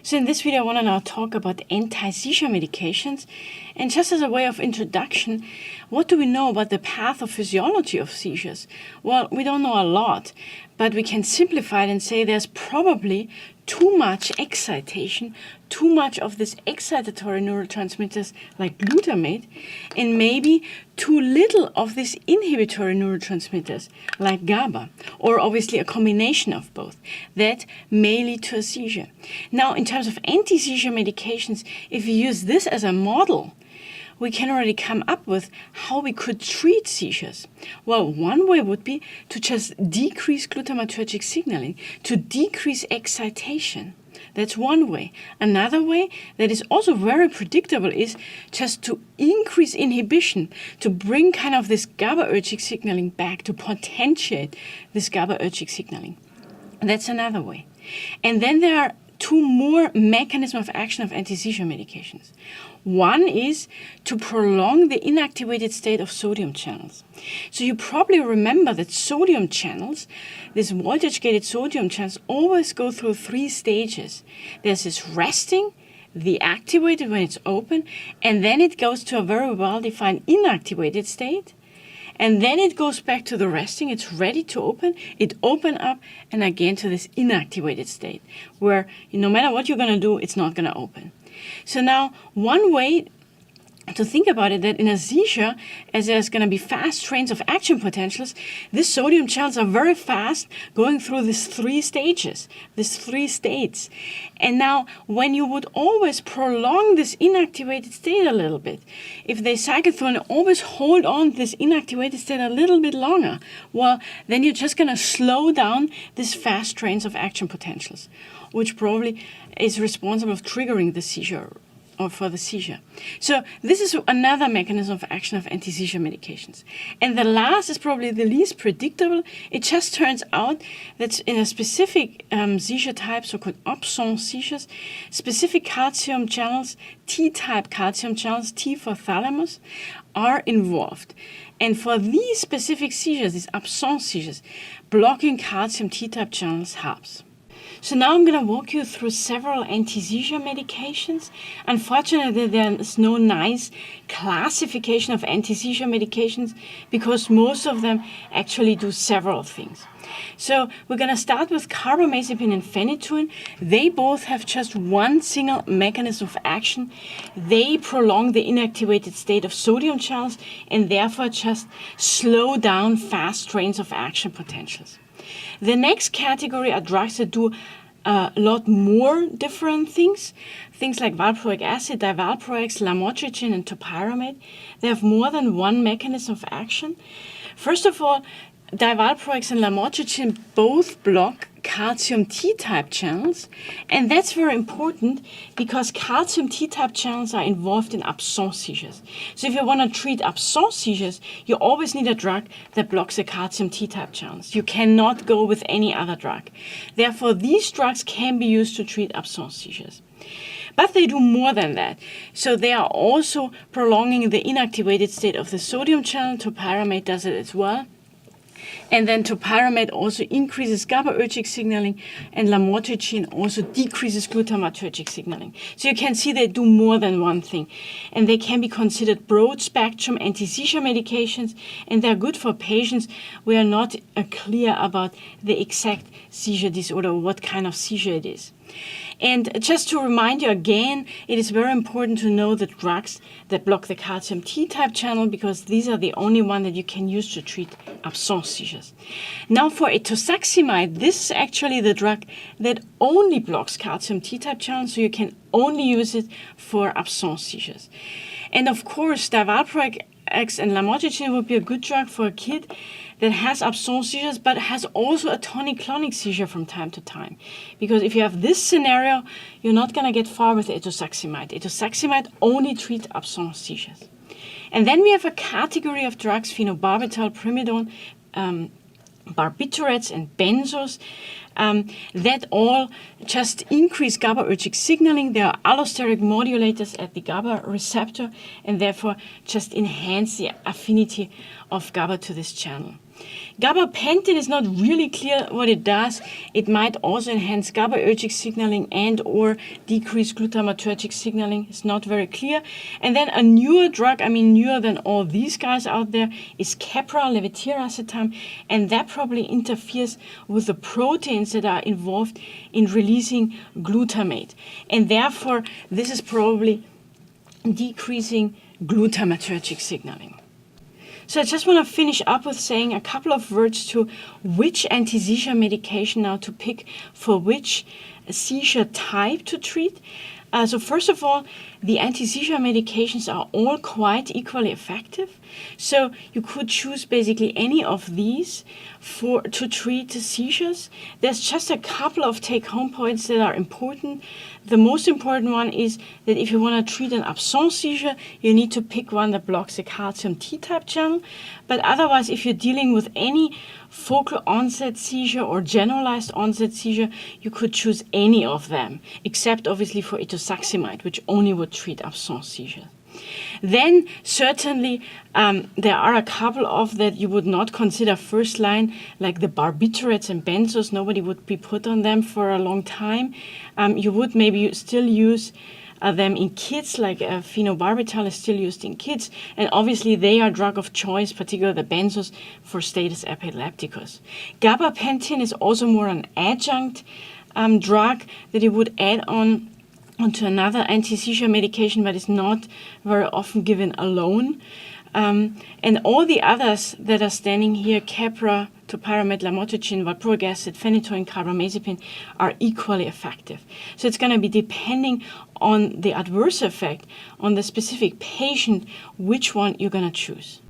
So in this video, I want to now talk about anti-seizure medications. And just as a way of introduction, what do we know about the pathophysiology of seizures? Well, we don't know a lot, but we can simplify it and say there's probably too much excitation, too much of this excitatory neurotransmitters like glutamate, and maybe too little of these inhibitory neurotransmitters like GABA, or obviously a combination of both. That may lead to a seizure. Now, in terms of anti-seizure medications, if you use this as a model, we can already come up with how we could treat seizures. Well, one way would be to just decrease glutamatergic signaling, to decrease excitation. That's one way. Another way that is also very predictable is just to increase inhibition, to bring kind of this GABAergic signaling back, to potentiate this GABAergic signaling. That's another way. And then there are two more mechanisms of action of anti-seizure medications. One is to prolong the inactivated state of sodium channels. So you probably remember that sodium channels, these voltage-gated sodium channels, always go through three stages. There's this resting, the activated when it's open, and then it goes to a very well-defined inactivated state. And then it goes back to the resting, it's ready to open, it opens up, and again to this inactivated state, where no matter what you're going to do, it's not going to open. So now, one way to think about it, that in a seizure, as there's going to be fast trains of action potentials, these sodium channels are very fast going through these three stages, these three states. And now, when you would always prolong this inactivated state a little bit, if they cycle through and always hold on to this inactivated state a little bit longer, well, then you're just going to slow down these fast trains of action potentials, which probably is responsible for triggering the seizure or for the seizure. So this is another mechanism of action of anti-seizure medications. And the last is probably the least predictable. It just turns out that in a specific seizure type, so-called absence seizures, specific calcium channels, T-type calcium channels, T for thalamus, are involved. And for these specific seizures, these absence seizures, blocking calcium T-type channels helps. So now I'm going to walk you through several anti-seizure medications. Unfortunately, there is no nice classification of anti-seizure medications because most of them actually do several things. So we're going to start with carbamazepine and phenytoin. They both have just one single mechanism of action. They prolong the inactivated state of sodium channels and therefore just slow down fast trains of action potentials. The next category are drugs that do a lot more different things. Things like valproic acid, divalproex, lamotrigine, and topiramate. They have more than one mechanism of action. First of all, divalproex and lamotrigine both block calcium T-type channels, and that's very important because calcium T-type channels are involved in absence seizures. So if you want to treat absence seizures, you always need a drug that blocks the calcium T-type channels. You cannot go with any other drug. Therefore, these drugs can be used to treat absence seizures. But they do more than that. So they are also prolonging the inactivated state of the sodium channel. Topiramate does it as well. And then topiramate also increases GABAergic signaling, and lamotrigine also decreases glutamatergic signaling. So you can see they do more than one thing. And they can be considered broad-spectrum anti-seizure medications, and they're good for patients who are not clear about the exact seizure disorder or what kind of seizure it is. And just to remind you again, it is very important to know the drugs that block the calcium T-type channel because these are the only one that you can use to treat absence seizures. Now for etosaximide, this is actually the drug that only blocks calcium T-type channel, so you can only use it for absence seizures. And of course, divalproex and lamotrigine would be a good drug for a kid that has absence seizures but has also a tonic-clonic seizure from time to time. Because if you have this scenario, you're not going to get far with etosaximide. Etosaximide only treats absence seizures. And then we have a category of drugs, phenobarbital, primidone, barbiturates and benzos, that all just increase GABAergic signaling. They are allosteric modulators at the GABA receptor and therefore just enhance the affinity of GABA to this channel. Gabapentin is not really clear what it does. It might also enhance GABAergic signaling and or decrease glutamatergic signaling. It's not very clear. And then a newer drug, newer than all these guys out there, is Keppra, levetiracetam, and that probably interferes with the proteins that are involved in releasing glutamate. And therefore, this is probably decreasing glutamatergic signaling. So I just want to finish up with saying a couple of words to which anti-seizure medication now to pick for which seizure type to treat. So first of all, the anti-seizure medications are all quite equally effective. So you could choose basically any of these to treat seizures. There's just a couple of take-home points that are important. The most important one is that if you want to treat an absence seizure, you need to pick one that blocks the calcium T-type channel. But otherwise, if you're dealing with any focal onset seizure or generalized onset seizure, you could choose any of them, except obviously for etosaximide, which only would treat absence seizure. Then certainly there are a couple of that you would not consider first line, like the barbiturates and benzos. Nobody would be put on them for a long time. You would maybe still use them in kids, like phenobarbital is still used in kids, and obviously they are drug of choice, particularly the benzos, for status epilepticus. Gabapentin is also more an adjunct drug that you would add onto another anti-seizure medication, but is not very often given alone. And all the others that are standing here, Keppra, topiramate, lamotrigine, valproic acid, phenytoin, carbamazepine, are equally effective. So it's going to be depending on the adverse effect on the specific patient, which one you're going to choose.